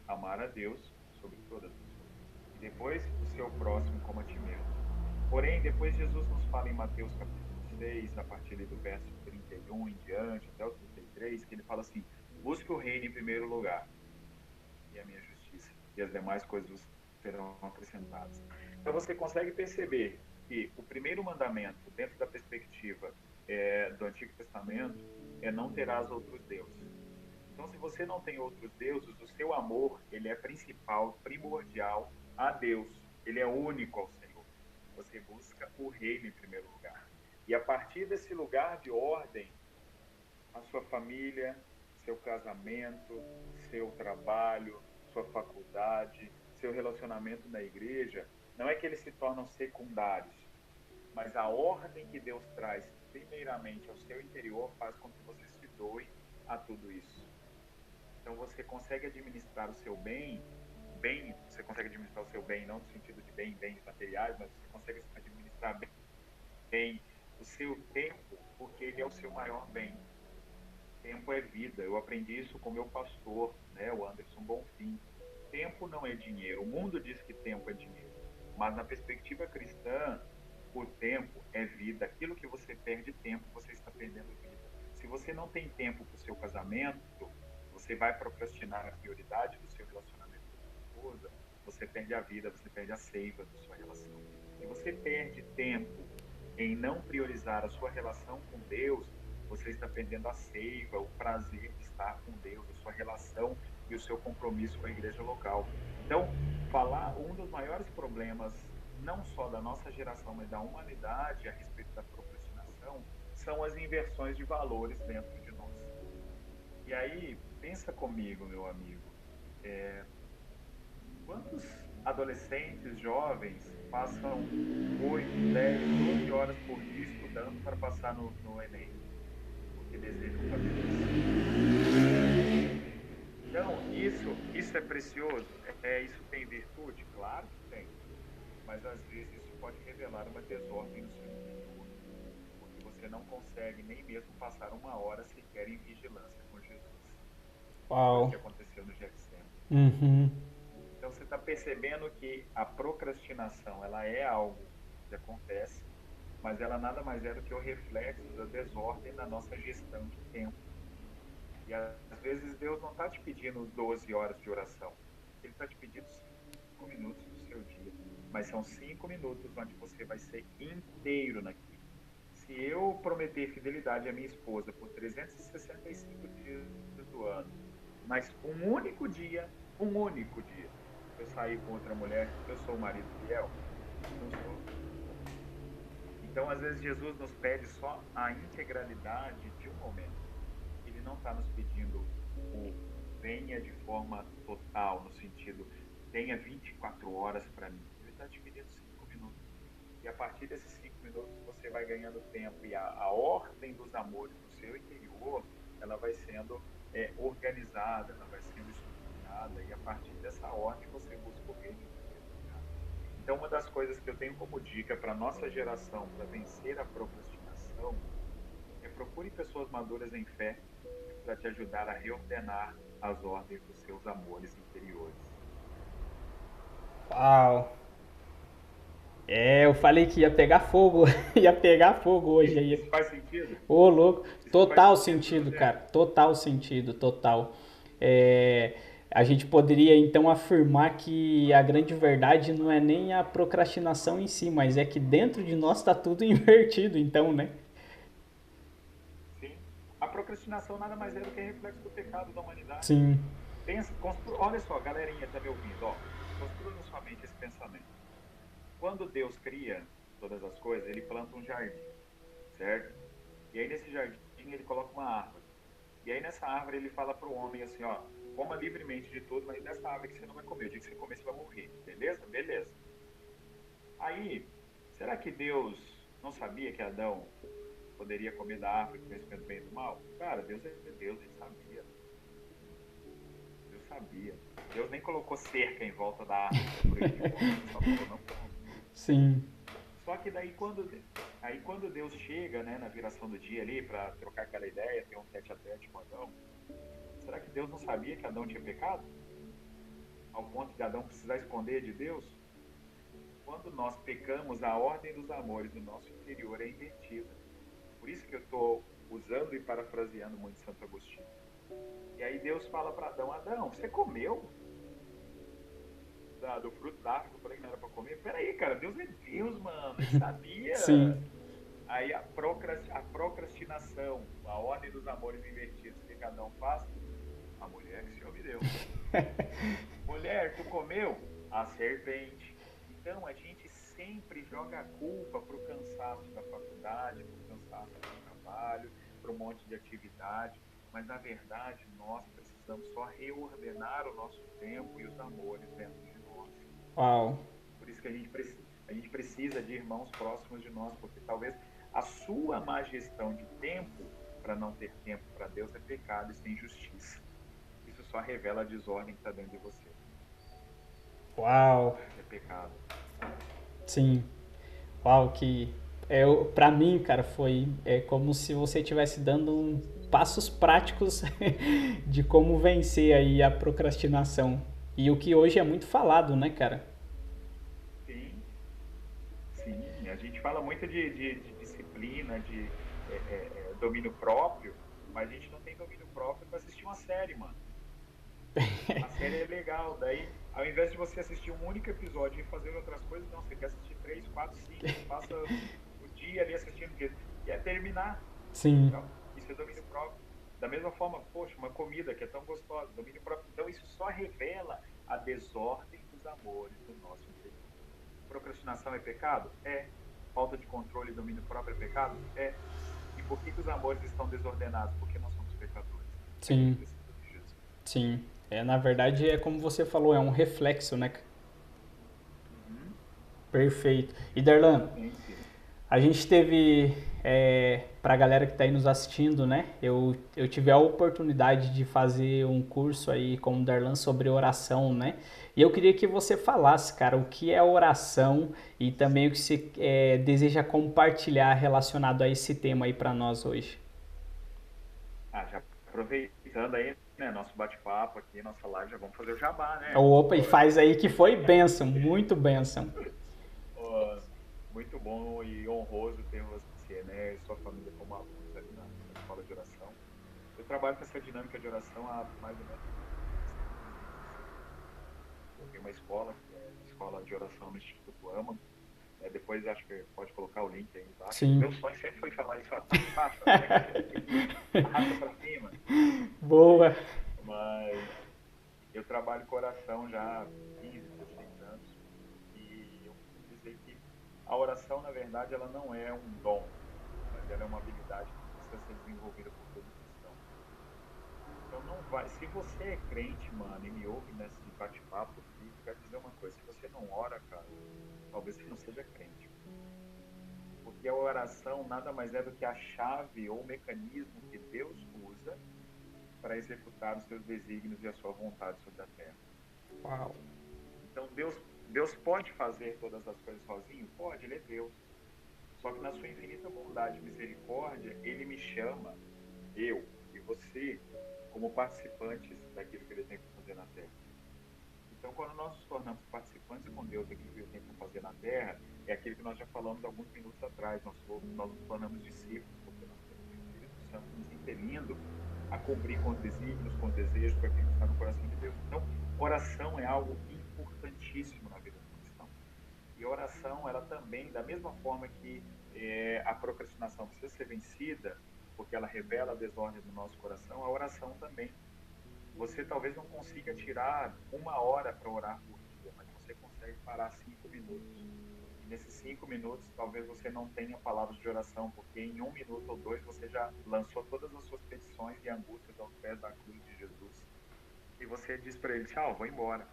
Amar a Deus sobre todas as coisas. E depois o seu próximo como a ti mesmo. Porém, depois Jesus nos fala em Mateus capítulo 6, a partir do verso 31 em diante, até o 33, que ele fala assim: busque o reino em primeiro lugar e a minha justiça, e as demais coisas serão acrescentadas. Então você consegue perceber que o primeiro mandamento, dentro da perspectiva do Antigo Testamento, é não terás outros deuses. Então, se você não tem outros deuses, o seu amor ele é principal, primordial a Deus. Ele é único ao Senhor. Você busca o reino em primeiro lugar. E a partir desse lugar de ordem, a sua família, seu casamento, seu trabalho, sua faculdade, seu relacionamento na igreja, não é que eles se tornam secundários, mas a ordem que Deus traz primeiramente ao seu interior faz com que você se doe a tudo isso. Então você consegue administrar o seu você consegue administrar o seu bem, não no sentido de bens materiais, mas você consegue administrar bem o seu tempo, porque ele é o seu maior bem. Tempo é vida. Eu aprendi isso com meu pastor, né, o Anderson Bonfim. Tempo não é dinheiro. O mundo diz que tempo é dinheiro, mas na perspectiva cristã, o tempo é vida. Aquilo que você perde tempo, você está perdendo vida. Se você não tem tempo para o seu casamento, você vai procrastinar a prioridade do seu relacionamento com a sua esposa, você perde a vida, você perde a seiva da sua relação. Se você perde tempo em não priorizar a sua relação com Deus, você está perdendo a seiva, o prazer de estar com Deus, a sua relação e o seu compromisso com a igreja local. Então, falar um dos maiores problemas não só da nossa geração, mas da humanidade a respeito da procrastinação são as inversões de valores dentro de nós. E aí, pensa comigo, meu amigo, Quantos adolescentes, jovens, passam 8, 10, 12 horas por dia estudando para passar no Enem? Porque desejam fazer isso. Então, isso é precioso? Isso tem virtude? Claro que tem. Mas, às vezes, isso pode revelar uma desordem no seu interior. Porque você não consegue nem mesmo passar uma hora sequer em vigilância com Jesus. Foi o Uau. que aconteceu no Getsemane. Uhum. Então você está percebendo que a procrastinação ela é algo que acontece, mas ela nada mais é do que o reflexo da desordem na nossa gestão de tempo. E às vezes Deus não está te pedindo 12 horas de oração, Ele está te pedindo 5 minutos do seu dia, mas são 5 minutos onde você vai ser inteiro naquilo. Se eu prometer fidelidade à minha esposa por 365 dias do ano, mas um único dia, eu sair com outra mulher, eu sou o marido fiel? Não sou. Então, às vezes, Jesus nos pede só a integralidade de um momento. Ele não está nos pedindo o venha de forma total, no sentido, tenha 24 horas para mim. Ele está te pedindo 5 minutos. E a partir desses 5 minutos, você vai ganhando tempo. E a ordem dos amores no seu interior, ela vai sendo organizada, ela vai sendo estruturada. E a partir dessa ordem, você busca o reino em primeiro lugar. Então, uma das coisas que eu tenho como dica para a nossa geração, para vencer a procrastinação, é procure pessoas maduras em fé para te ajudar a reordenar as ordens dos seus amores interiores. Uau. É, eu falei que ia pegar fogo, ia pegar fogo hoje aí. Isso faz sentido? Ô, louco. Isso faz Total sentido para sentido, você? cara. Total sentido, total. É, a gente poderia então afirmar que a grande verdade não é nem a procrastinação em si, mas é que dentro de nós está tudo invertido, então, né? Sim. A procrastinação nada mais é do que reflexo do pecado da humanidade. Sim. Pensa, olha só, galerinha, tá me ouvindo? Ó, construa na sua mente esse pensamento. Quando Deus cria todas as coisas, ele planta um jardim, certo? E aí nesse jardim ele coloca uma árvore. E aí nessa árvore ele fala para o homem assim, ó, coma livremente de tudo, mas dessa árvore que você não vai comer. O dia que você comer, você vai morrer. Beleza? Beleza. Aí, será que Deus não sabia que Adão poderia comer da árvore do conhecimento do bem e do mal? Cara, Deus é Deus, ele sabia. Deus sabia. Deus nem colocou cerca em volta da árvore para proibir comer. Ele só falou, não come. Sim. Só que daí quando Deus chega, né, na viração do dia ali para trocar aquela ideia, ter um tete a tete com Adão, será que Deus não sabia que Adão tinha pecado? Ao ponto de Adão precisar esconder de Deus? Quando nós pecamos, a ordem dos amores do nosso interior é invertida. Por isso que eu estou usando e parafraseando muito Santo Agostinho. E aí Deus fala para Adão, Adão, você comeu do fruto da árvore que eu falei que não era para comer? Peraí, cara, Deus é Deus, mano, ele Sim. sabia. Aí a procrastinação, a ordem dos amores invertidos, que cada um faz? A mulher que o Senhor me deu. Mulher, tu comeu? A serpente. Então a gente sempre joga a culpa para o cansaço da faculdade, para o cansaço do trabalho, para um monte de atividade. Mas na verdade nós precisamos só reordenar o nosso tempo e os amores dentro de nós. Uau. Por isso que a gente precisa de irmãos próximos de nós, porque talvez a sua má gestão de tempo para não ter tempo para Deus é pecado e sem justiça. Isso só revela a desordem que está dentro de você. Uau. É pecado. Sim. Uau, que para mim, cara, foi como se você estivesse dando passos práticos de como vencer aí a procrastinação. E o que hoje é muito falado, né, cara? Sim, sim. A gente fala muito de disciplina, de domínio próprio, mas a gente não tem domínio próprio para assistir uma série, mano. A série é legal, daí ao invés de você assistir um único episódio e fazer outras coisas, não, você quer assistir 3, 4, 5, você passa o dia ali assistindo, porque quer terminar. Sim, Então, isso é domínio próprio. Da mesma forma, poxa, uma comida que é tão gostosa, domínio próprio. Então, isso só revela a desordem dos amores do nosso interior. Procrastinação é pecado? É. Falta de controle e domínio próprio é pecado? É. E por que os amores estão desordenados? Porque nós somos pecadores. A gente sim, precisa de Jesus. sim. Na verdade, é como você falou, é um reflexo, né? Uhum. Perfeito. E Darlan, Sim, sim. a gente teve, para a galera que está aí nos assistindo, né? Eu tive a oportunidade de fazer um curso aí com o Darlan sobre oração, né? E eu queria que você falasse, cara, o que é oração e também o que você deseja compartilhar relacionado a esse tema aí para nós hoje. Já aproveitando aí, né, nosso bate-papo aqui, nossa live, já vamos fazer o jabá, né? Opa, e Pô, faz aí que foi bênção, muito bênção. ó, muito bom e honroso ter você, né, e sua família como alunos ali na escola de oração. Eu trabalho com essa dinâmica de oração há mais ou menos uns 15 anos, assim. Eu tenho uma escola, que é a Escola de Oração no Instituto AMA. Depois acho que pode colocar o link aí embaixo. Meu Sim. sonho sempre foi falar isso, ó, faça, pega esse link, arrasta para cima. Boa. Mas eu trabalho com oração já há 15, 16 anos. E eu costumo dizer que a oração, na verdade, ela não é um dom, mas ela é uma habilidade que precisa ser desenvolvida por todo cristão. Então não vai. Se você é crente, mano, e me ouve nesse bate-papo aqui, eu quero dizer uma coisa: se você não ora, cara, talvez você não seja crente. Porque a oração nada mais é do que a chave ou o mecanismo que Deus usa para executar os seus desígnios e a sua vontade sobre a terra. Uau. Então Deus pode fazer todas as coisas sozinho? Pode, ele é Deus. Só que na sua infinita bondade e misericórdia, ele me chama, eu e você, como participantes daquilo que ele tem para fazer na terra. Então, quando nós nos tornamos participantes com Deus daquilo que ele tem para fazer na terra, é aquilo que nós já falamos alguns minutos atrás. Nós nos tornamos discípulos, porque nós temos o Espírito Santo nos impelindo a cumprir com os desígnios, com os desejos, com aquilo que está no coração de Deus. Então, oração é algo importantíssimo na vida do cristão. E a oração, ela também, da mesma forma que a procrastinação precisa ser vencida, porque ela revela a desordem do nosso coração, a oração também. Você talvez não consiga tirar 1 hora para orar por dia, mas você consegue parar 5 minutos. E nesses 5 minutos, talvez você não tenha palavras de oração, porque em 1 minuto ou dois você já lançou todas as suas petições e angústias aos pés da cruz de Jesus. E você diz para ele: tchau, vou embora.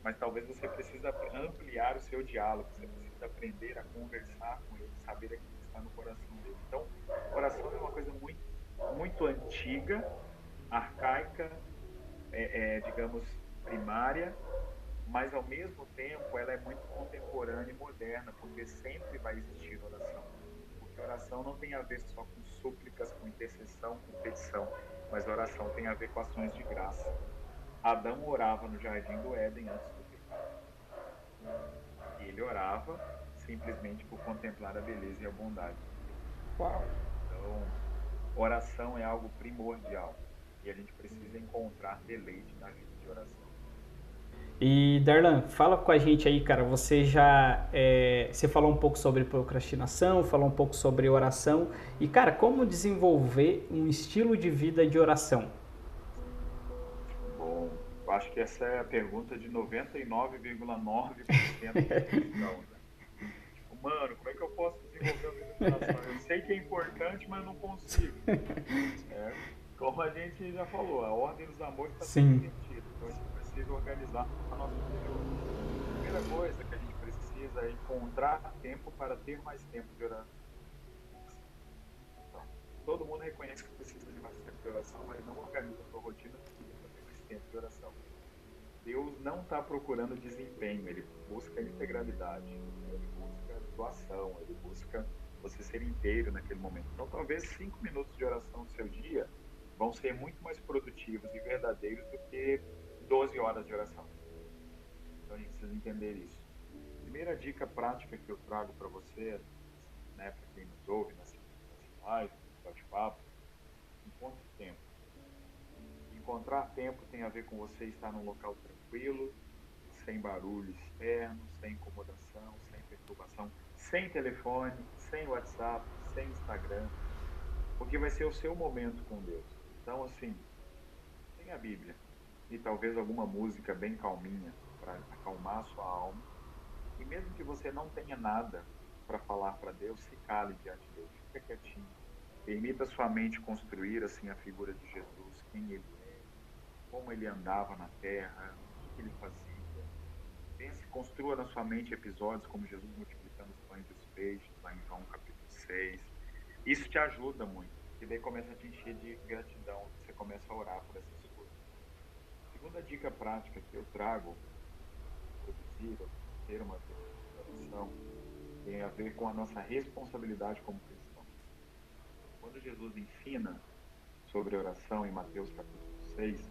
Mas talvez você precisa ampliar o seu diálogo, você precisa aprender a conversar com ele, saber aquilo que está no coração dele. Então, oração é uma coisa muito, muito antiga, arcaica, digamos, primária, mas ao mesmo tempo ela é muito contemporânea e moderna, porque sempre vai existir oração. Porque oração não tem a ver só com súplicas, com intercessão, com petição, mas oração tem a ver com ações de graça. Adão orava no jardim do Éden antes do pecado. E ele orava simplesmente por contemplar a beleza e a bondade de Deus. Uau. Então, oração é algo primordial e a gente precisa encontrar deleite na vida de oração. E Darlan, fala com a gente aí, cara. Você falou um pouco sobre procrastinação, falou um pouco sobre oração. E, cara, como desenvolver um estilo de vida de oração? Bom, eu acho que essa é a pergunta de 99,9% dos cristãos, né? Tipo, mano, como é que eu posso desenvolver a vida de oração? Eu sei que é importante, mas não consigo. Né? Como a gente já falou, a ordem dos amores está sendo Sim. invertida, então a gente precisa organizar a nossa vida de hoje. Primeira coisa que a gente precisa é encontrar tempo para ter mais tempo de oração. Todo mundo reconhece que precisa de mais tempo de oração, mas não organiza a sua rotina do dia para ter mais tempo de oração. Deus não está procurando desempenho, ele busca integralidade, ele busca doação, ele busca você ser inteiro naquele momento. Então, talvez 5 minutos de oração no seu dia vão ser muito mais produtivos e verdadeiros do que 12 horas de oração. Então, a gente precisa entender isso. Primeira dica prática que eu trago para você, né, para quem nos ouve nessa live, nesse bate-papo, encontre tempo. Encontrar tempo tem a ver com você estar num local tranquilo, sem barulho externo, sem incomodação, sem perturbação, sem telefone, sem WhatsApp, sem Instagram, porque vai ser o seu momento com Deus. Então, assim, tem a Bíblia e talvez alguma música bem calminha para acalmar a sua alma. E mesmo que você não tenha nada para falar para Deus, se cale diante dele, fica quietinho. Permita sua mente construir assim a figura de Jesus, quem ele é, como ele andava na terra, o que ele fazia. Pense, construa na sua mente episódios como Jesus multiplicando os pães e os peixes, lá em João capítulo 6. Isso te ajuda muito, e daí começa a te encher de gratidão, você começa a orar por essas coisas. Segunda dica prática que eu trago, produzir, ou ter uma vida de oração, tem a ver com a nossa responsabilidade como cristão. Quando Jesus ensina sobre oração em Mateus capítulo 6,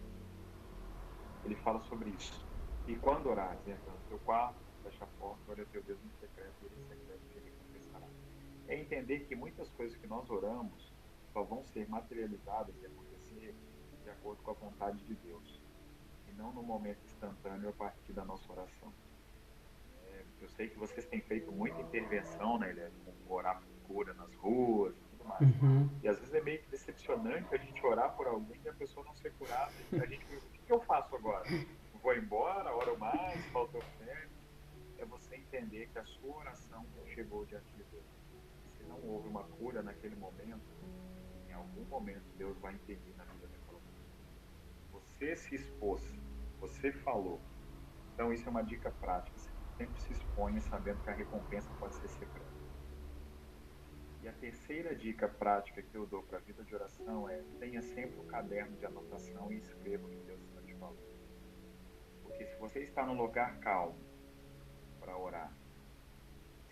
ele fala sobre isso. E quando orares, entra no teu quarto, fecha a porta, ora ao teu Deus em secreto, e ele em secreto te recompensará. É entender que muitas coisas que nós oramos só vão ser materializadas e acontecer de acordo com a vontade de Deus, e não no momento instantâneo a partir da nossa oração. Eu sei que vocês têm feito muita intervenção, né, Eliane, com orar por cura nas ruas e tudo mais. Uhum. E às vezes é meio que decepcionante a gente orar por alguém e a pessoa não ser curada. E a gente pergunta, o que eu faço agora? Vou embora, oro mais, faltou fé? É você entender que a sua oração não chegou diante de Deus. E se não houve uma cura naquele momento, em algum momento Deus vai intervir na vida daquela pessoa. Você se expôs, você falou. Então isso é uma dica prática. Sempre se exponha sabendo que a recompensa pode ser secreta. E a terceira dica prática que eu dou para a vida de oração é: tenha sempre um caderno de anotação e escreva o que Deus está te falando. Porque se você está num lugar calmo para orar,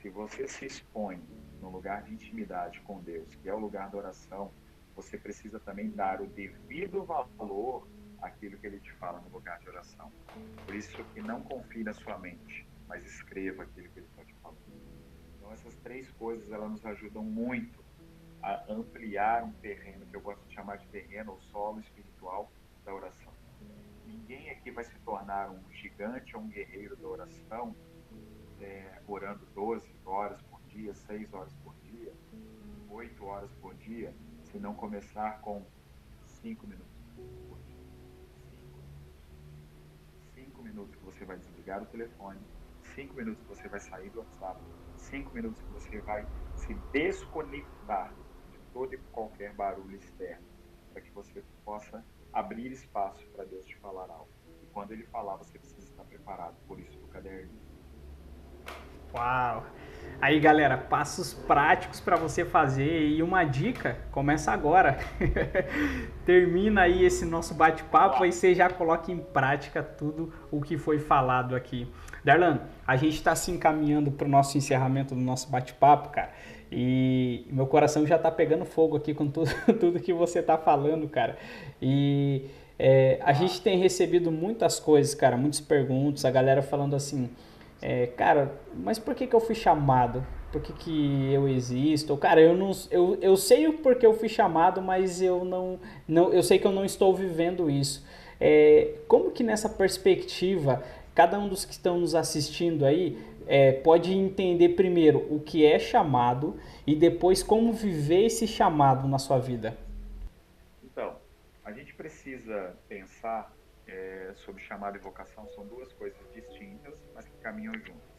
se você se expõe num lugar de intimidade com Deus, que é o lugar da oração, você precisa também dar o devido valor àquilo que Ele te fala no lugar de oração. Por isso que não confie na sua mente, mas escreva aquilo que Ele está te falando. Então essas três coisas, elas nos ajudam muito a ampliar um terreno, que eu gosto de chamar de terreno ou solo espiritual da oração. Ninguém aqui vai se tornar um gigante ou um guerreiro da oração, orando 12 horas por dia, 6 horas por dia, 8 horas por dia, se não começar com 5 minutos por dia. 5 minutos. 5 minutos que você vai desligar o telefone, 5 minutos que você vai sair do WhatsApp, 5 minutos que você vai se desconectar de todo e qualquer barulho externo, para que você possa abrir espaço para Deus te falar algo. E quando Ele falar, você precisa estar preparado. Por isso do caderninho. Uau! Aí, galera, passos práticos para você fazer e uma dica, começa agora. Termina aí esse nosso bate-papo e você já coloca em prática tudo o que foi falado aqui. Darlan, a gente está se encaminhando para o nosso encerramento do nosso bate-papo, cara. E meu coração já tá pegando fogo aqui com tudo, tudo que você tá falando, cara. E a gente tem recebido muitas coisas, cara, muitas perguntas, a galera falando assim, cara, mas por que eu fui chamado? Por que eu existo? Cara, eu sei o porquê eu fui chamado, mas eu sei que eu não estou vivendo isso. Como que nessa perspectiva, cada um dos que estão nos assistindo aí pode entender primeiro o que é chamado e depois como viver esse chamado na sua vida? Então, a gente precisa pensar sobre chamado e vocação, são duas coisas distintas, mas que caminham juntas.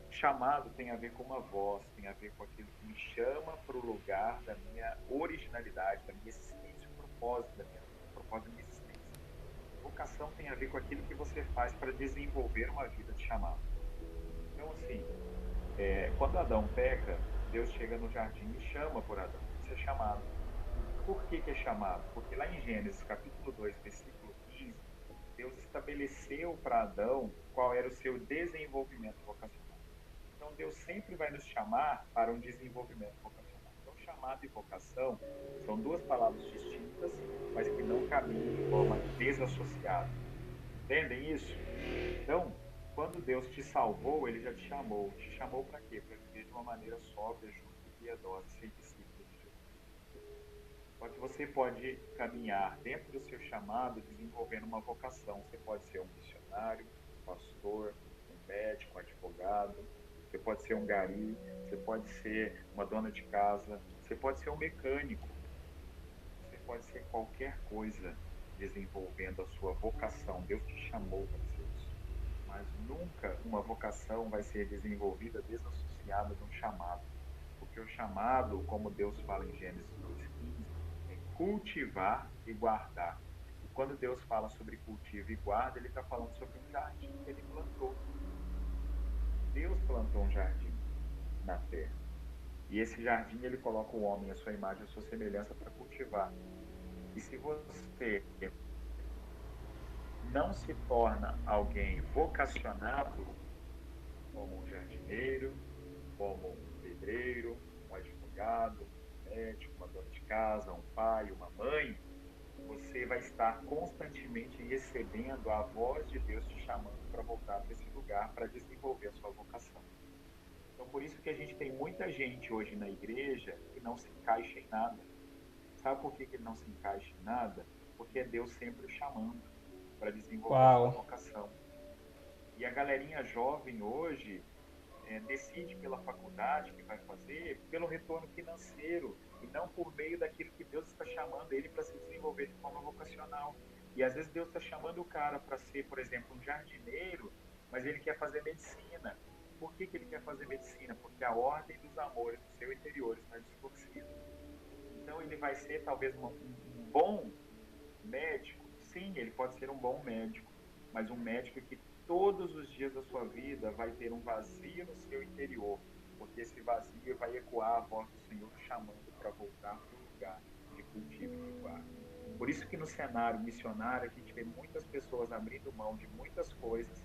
Chamado tem a ver com uma voz, tem a ver com aquilo que me chama para o lugar da minha originalidade, da minha existência, o propósito da minha vida, o propósito da minha existência. Vocação tem a ver com aquilo que você faz para desenvolver uma vida de chamado. Então, assim, quando Adão peca, Deus chega no jardim e chama por Adão. Isso é chamado. Por que é chamado? Porque lá em Gênesis, capítulo 2, versículo 15, Deus estabeleceu para Adão qual era o seu desenvolvimento vocacional. Então, Deus sempre vai nos chamar para um desenvolvimento vocacional. Então, chamado e vocação são duas palavras distintas, mas que não caminham de forma desassociada. Entendem isso? Então, quando Deus te salvou, Ele já te chamou. Te chamou para quê? Para viver de uma maneira sóbria, justa e piedosa, ser discípulo de Jesus. Só que você pode caminhar dentro do seu chamado, desenvolvendo uma vocação. Você pode ser um missionário, um pastor, um médico, um advogado. Você pode ser um gari, você pode ser uma dona de casa, você pode ser um mecânico. Você pode ser qualquer coisa desenvolvendo a sua vocação. Deus te chamou para ser isso. Mas nunca uma vocação vai ser desenvolvida desassociada de um chamado. Porque o chamado, como Deus fala em Gênesis 2,15, é cultivar e guardar. quando Deus fala sobre cultivo e guarda, ele está falando sobre um jardim que ele plantou. Deus plantou um jardim na terra. E esse jardim, ele coloca o homem, a sua imagem, a sua semelhança para cultivar. E se você não se torna alguém vocacionado, como um jardineiro, como um pedreiro, um advogado, um médico, uma dona de casa, um pai, uma mãe, você vai estar constantemente recebendo a voz de Deus te chamando para voltar para esse lugar, para desenvolver a sua vocação. Então, por isso que a gente tem muita gente hoje na igreja que não se encaixa em nada. Sabe por que ele não se encaixa em nada? Porque é Deus sempre o chamando para desenvolver a sua Uau. vocação. E a galerinha jovem hoje decide pela faculdade que vai fazer, pelo retorno financeiro, e não por meio daquilo que Deus está chamando ele para se desenvolver de forma vocacional. E às vezes Deus está chamando o cara para ser, por exemplo, um jardineiro, mas ele quer fazer medicina. Por que ele quer fazer medicina? Porque a ordem dos amores do seu interior está distorcida. Então ele vai ser talvez um bom médico. Sim, ele pode ser um bom médico, mas um médico que todos os dias da sua vida vai ter um vazio no seu interior, porque esse vazio vai ecoar a voz do Senhor chamando para voltar para o lugar de cultivo e de guarda. Por isso que no cenário missionário a gente vê muitas pessoas abrindo mão de muitas coisas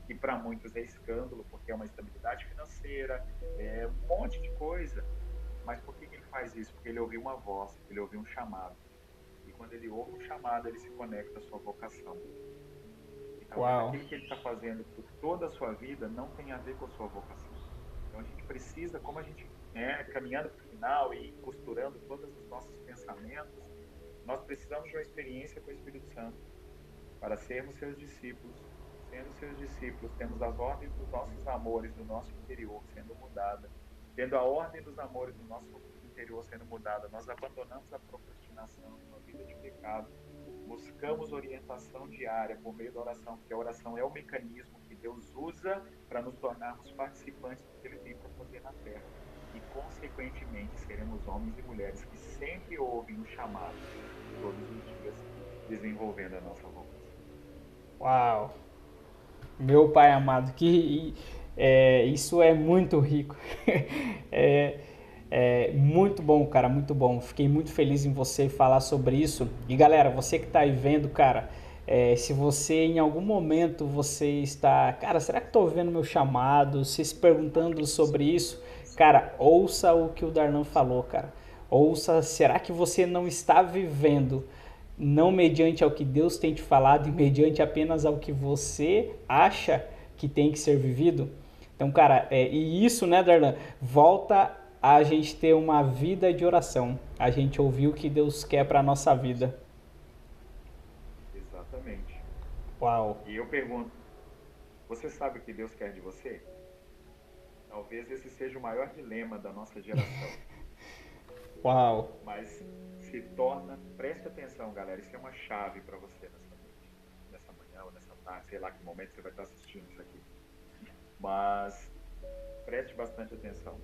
que para muitos é escândalo, porque é uma estabilidade financeira, é um monte de coisa. Mas por que ele faz isso? Porque ele ouviu uma voz, ele ouviu um chamado. E quando ele ouve um chamado, ele se conecta à sua vocação. E talvez Uau. aquilo que ele está fazendo por toda a sua vida não tenha a ver com a sua vocação. Então a gente precisa, como a gente caminhando para o final e costurando todos os nossos pensamentos, nós precisamos de uma experiência com o Espírito Santo para sermos seus discípulos. Sendo seus discípulos, temos as ordens dos nossos amores do nosso interior sendo mudada. Tendo a ordem dos amores do nosso interior sendo mudada, nós abandonamos a procrastinação, uma vida de pecado, buscamos orientação diária por meio da oração, porque a oração é o mecanismo que Deus usa para nos tornarmos participantes do que Ele tem para fazer na terra. E, consequentemente, seremos homens e mulheres que sempre ouvem o chamado, todos os dias, desenvolvendo a nossa vocação. Uau. Meu pai amado, isso é muito rico. é, é muito bom, cara, muito bom. Fiquei muito feliz em você falar sobre isso. E galera, você que tá aí vendo, cara, se você em algum momento você está, cara, será que estou vendo meu chamado? Se perguntando sobre isso, cara, ouça o que o Darlan falou, cara. Ouça, será que você não está vivendo não mediante ao que Deus tem te falado e mediante apenas ao que você acha que tem que ser vivido? Então, cara, e isso, né, Darlan, volta a gente ter uma vida de oração. A gente ouvir o que Deus quer para nossa vida. Exatamente. Uau. E eu pergunto, você sabe o que Deus quer de você? Talvez esse seja o maior dilema da nossa geração. Uau. Mas se torna, preste atenção, galera, isso é uma chave para você nessa noite, nessa manhã ou nessa tarde, sei lá que momento você vai estar assistindo isso aqui. Mas preste bastante atenção.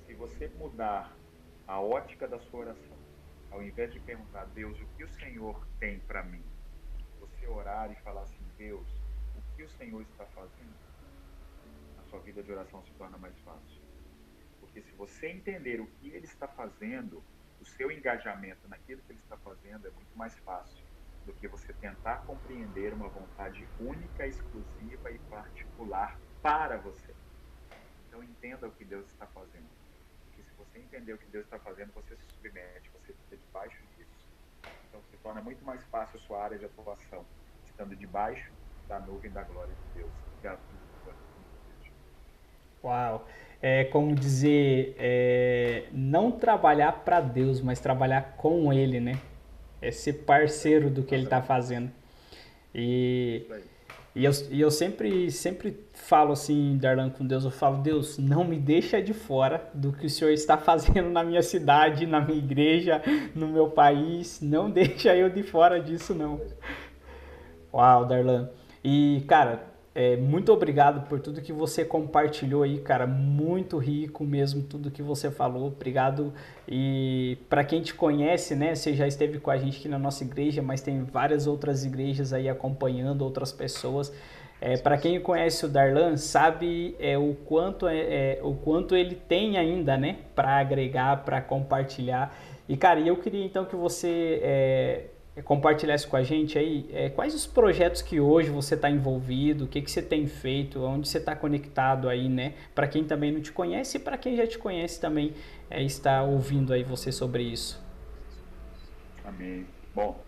Se você mudar a ótica da sua oração, ao invés de perguntar, Deus, o que o Senhor tem para mim? Você orar e falar assim, Deus, o que o Senhor está fazendo? A sua vida de oração se torna mais fácil. Porque se você entender o que Ele está fazendo, o seu engajamento naquilo que Ele está fazendo é muito mais fácil do que você tentar compreender uma vontade única, exclusiva e particular para você. Então entenda o que Deus está fazendo. Porque se você entender o que Deus está fazendo, você se submete, você fica debaixo disso. Então se torna muito mais fácil a sua área de atuação, estando debaixo da nuvem da glória de Deus. Uau. É como dizer, não trabalhar para Deus, mas trabalhar com Ele, né? É ser parceiro do que Ele está fazendo. E, eu sempre falo assim, Darlan, com Deus, eu falo, Deus, não me deixa de fora do que o Senhor está fazendo na minha cidade, na minha igreja, no meu país, não deixa eu de fora disso, não. Uau, Darlan. E, cara, muito obrigado por tudo que você compartilhou aí, cara. Muito rico mesmo tudo que você falou. Obrigado. E para quem te conhece, né? Você já esteve com a gente aqui na nossa igreja, mas tem várias outras igrejas aí acompanhando outras pessoas. Para quem conhece o Darlan, sabe o quanto ele tem ainda, né? Para agregar, para compartilhar. E cara, eu queria então que você compartilhasse com a gente aí quais os projetos que hoje você está envolvido, o que você tem feito, onde você está conectado aí, né? Para quem também não te conhece e para quem já te conhece também está ouvindo aí você sobre isso. Amém. Bom,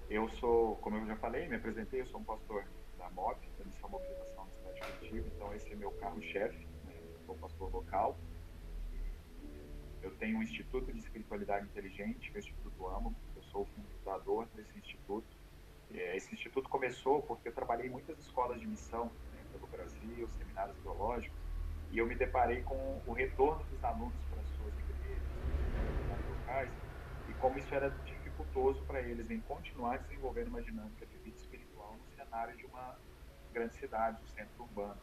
eu sou, como eu já falei, me apresentei, eu sou um pastor da MOP, da Missão Mobilização da cidade de Curitiba, então esse é meu carro-chefe, né? Eu sou pastor local. Eu tenho um Instituto de Espiritualidade Inteligente, que é o Instituto Amo. Eu sou o fundador desse instituto. Esse instituto começou porque eu trabalhei em muitas escolas de missão, né, pelo Brasil, seminários teológicos, e eu me deparei com o retorno dos alunos para as suas igrejas, para as suas comunidades locais, e como isso era dificultoso para eles em continuar desenvolvendo uma dinâmica de vida espiritual no cenário de uma grande cidade, um centro urbano.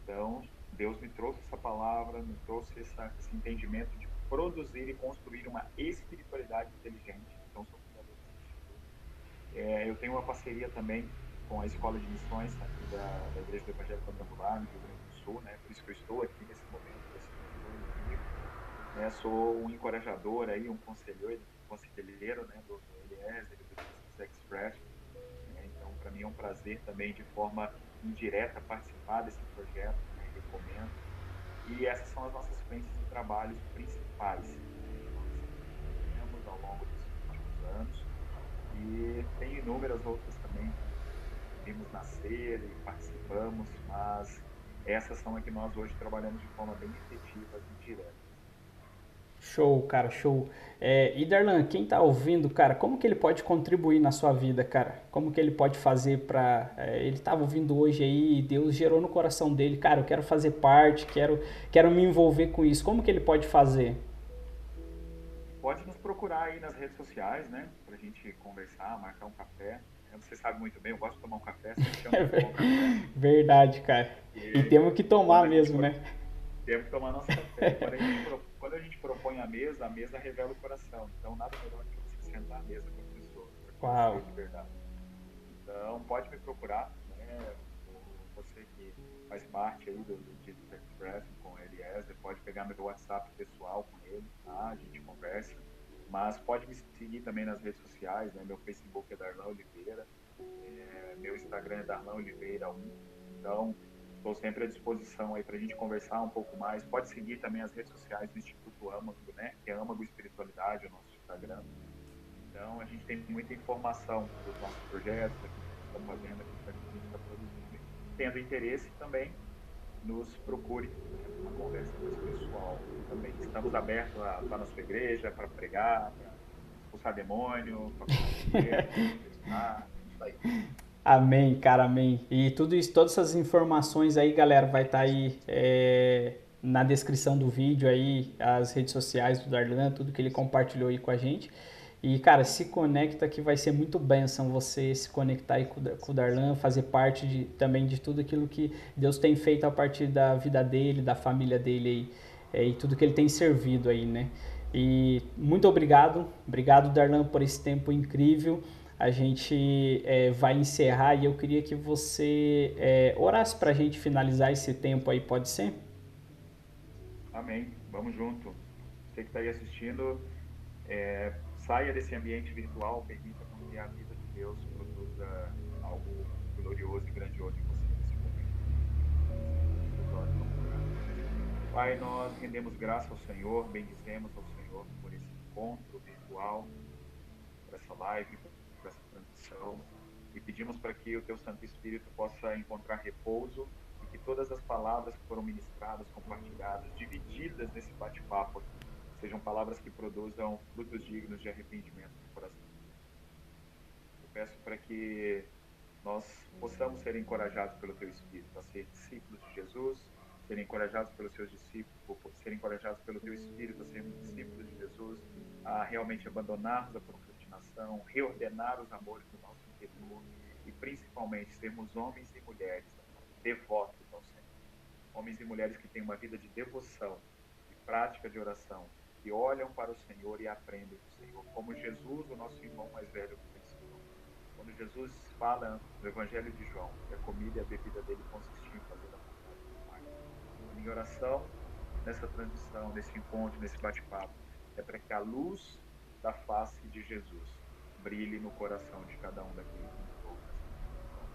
Então, Deus me trouxe essa palavra, me trouxe esse entendimento de produzir e construir uma espiritualidade inteligente. Então, sou fundador desse instituto. Eu tenho uma parceria também com a Escola de Missões aqui da Igreja do Evangelho Quadrangular, no Rio Grande do Sul, né? Por isso que eu estou aqui nesse momento, desse pastor no Rio. Né? Sou um encorajador aí, um conselheiro, né? do Eliezer e do Jesus Express. Né? Então, para mim é um prazer também, de forma indireta, participar desse projeto, né? Recomendo. E essas são as nossas frentes de trabalhos principais, né? Que nós desenvolvemos ao longo desses últimos anos. E tem inúmeras outras também que vimos nascer e participamos, mas essas são as que nós hoje trabalhamos de forma bem efetiva e direta. Show, cara, show. E Darlan, quem tá ouvindo, cara, como que ele pode contribuir na sua vida, cara? Como que ele pode fazer pra... ele tava ouvindo hoje aí, Deus gerou no coração dele, cara, eu quero fazer parte, quero me envolver com isso. Como que ele pode fazer? Pode nos procurar aí nas redes sociais, né, para a gente conversar, marcar um café. Você sabe muito bem, eu gosto de tomar um café, sempre chamo para tomar um café. Verdade, cara. E E temos que tomar quando a gente mesmo, né? temos que tomar nosso café. Quando a gente propõe a mesa revela o coração. Então, nada melhor do que você sentar à mesa com a pessoa, para Uau. conhecer de verdade. Então, pode me procurar, né? Você que faz parte aí do Jesus Express com o Eliezer, pode pegar meu WhatsApp pessoal com ele, tá? A gente conversa. Mas pode me seguir também nas redes sociais, né? Meu Facebook é Darlan Oliveira, meu Instagram é Darlan Oliveira 1. Então, estou sempre à disposição aí para a gente conversar um pouco mais. Pode seguir também as redes sociais do Instituto Âmago, né? Que é Âmago Espiritualidade, o nosso Instagram. Então, a gente tem muita informação dos nossos projetos, daquilo que a gente está fazendo, daquilo que a gente está produzindo. E, tendo interesse também, nos procure, né, para uma conversa mais pessoal também. Estamos abertos a estar na sua igreja para pregar, para expulsar demônio, para curar enfermo, para evangelizar, isso aí. Amém, cara, amém. E tudo isso, todas essas informações aí, galera, vai estar aí na descrição do vídeo aí, as redes sociais do Darlan, tudo que ele compartilhou aí com a gente. E, cara, se conecta que vai ser muito bênção você se conectar aí com o Darlan, fazer parte também de tudo aquilo que Deus tem feito a partir da vida dele, da família dele aí, e tudo que ele tem servido aí, né? E muito obrigado, Darlan, por esse tempo incrível. A gente vai encerrar e eu queria que você orasse para a gente finalizar esse tempo aí, pode ser? Amém. Vamos junto. Você que está aí assistindo, saia desse ambiente virtual, permita com que a vida de Deus produza algo glorioso e grandioso em você nesse momento. Feche seus olhos, vamos orar. Pai, nós rendemos graça ao Senhor, bendizemos ao Senhor por esse encontro virtual, por essa live, por essa transmissão, e pedimos para que o Teu Santo Espírito possa encontrar repouso e que todas as palavras que foram ministradas, compartilhadas, divididas nesse bate-papo aqui, sejam palavras que produzam frutos dignos de arrependimento no coração. Eu peço para que nós possamos ser encorajados pelo Teu Espírito a ser discípulos de Jesus, ser encorajados pelos seus discípulos, ser encorajados pelo Teu Espírito a sermos discípulos de Jesus, a realmente abandonarmos a procrastinação, reordenar os amores do nosso interior e principalmente sermos homens e mulheres devotos ao Senhor. Homens e mulheres que têm uma vida de devoção, de prática de oração, que olham para o Senhor e aprendem do Senhor, como Jesus, o nosso irmão mais velho, nos ensinou. Quando Jesus fala no Evangelho de João, que a comida e a bebida dele consistiam em fazer a vontade do Pai. A minha oração nessa transmissão, nesse encontro, nesse bate-papo, é para que a luz da face de Jesus brilhe no coração de cada um daqueles que nos ouvem nessa transmissão.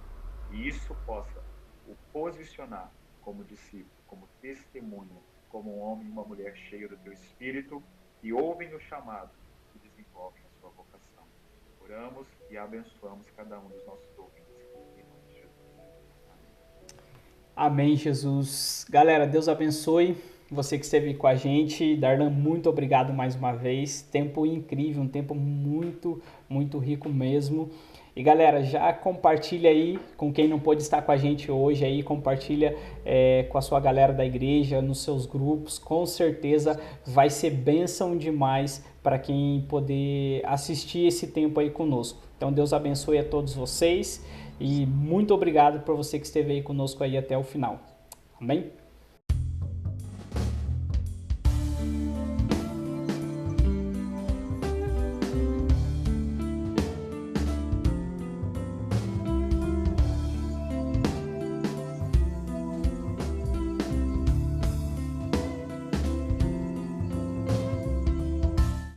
E isso possa o posicionar como discípulo, como testemunha, como um homem e uma mulher cheio do teu Espírito, que ouvem o chamado e desenvolvem a sua vocação. Oramos e abençoamos cada um dos nossos ouvintes em nome de Jesus. Amém, Jesus. Galera, Deus abençoe você que esteve com a gente. Darlan, muito obrigado mais uma vez. Tempo incrível, um tempo muito, muito rico mesmo. E galera, já compartilha aí com quem não pôde estar com a gente hoje aí, compartilha com a sua galera da igreja, nos seus grupos, com certeza vai ser bênção demais para quem poder assistir esse tempo aí conosco. Então Deus abençoe a todos vocês e muito obrigado por você que esteve aí conosco aí até o final. Amém?